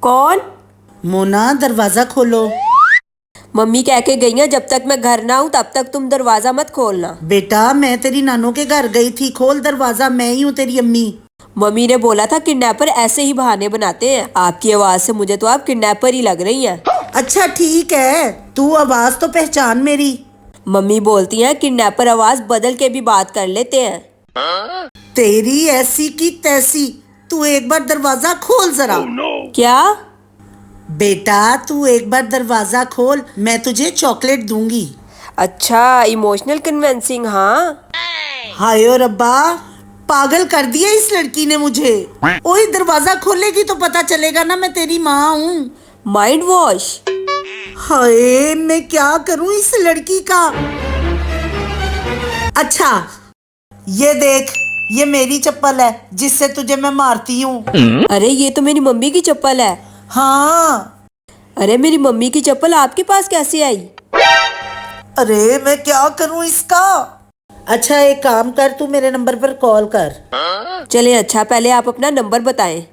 कौन? मोना दरवाजा खोलो। मम्मी कह के गई हैं जब तक मैं घर ना हूँ तब तक तुम दरवाजा मत खोलना। बेटा मैं तेरी नानों के घर गई थी, खोल दरवाजा, मैं ही हूँ तेरी अम्मी। मम्मी ने बोला था किडनैपर ऐसे ही बहाने बनाते हैं। आपकी आवाज से मुझे तो आप किडनैपर ही लग रही हैं। अच्छा ठीक है, तू आवाज तो पहचान मेरी। मम्मी बोलती हैं किडनैपर आवाज बदल के भी बात कर लेते हैं। तेरी ऐसी की तैसी, तू एक बार दरवाजा खोल जरा। क्या? बेटा तू एक बार दरवाजा खोल, मैं तुझे चॉकलेट दूंगी। अच्छा, इमोशनल कन्विंसिंग। हाँ हाय ओ रब्बा, पागल कर दिया इस लड़की ने मुझे। ओए दरवाजा खोलेगी तो पता चलेगा ना मैं तेरी माँ हूँ। Mind wash. हाय मैं क्या करूँ इस लड़की का। अच्छा ये देख, ये मेरी चप्पल है जिससे तुझे मैं मारती हूँ। अरे ये तो मेरी मम्मी की चप्पल है। हाँ। अरे मेरी मम्मी की चप्पल आपके पास कैसे आई? अरे मैं क्या करूँ इसका। अच्छा एक काम कर, तू मेरे नंबर पर कॉल कर। चले अच्छा पहले आप अपना नंबर बताएं।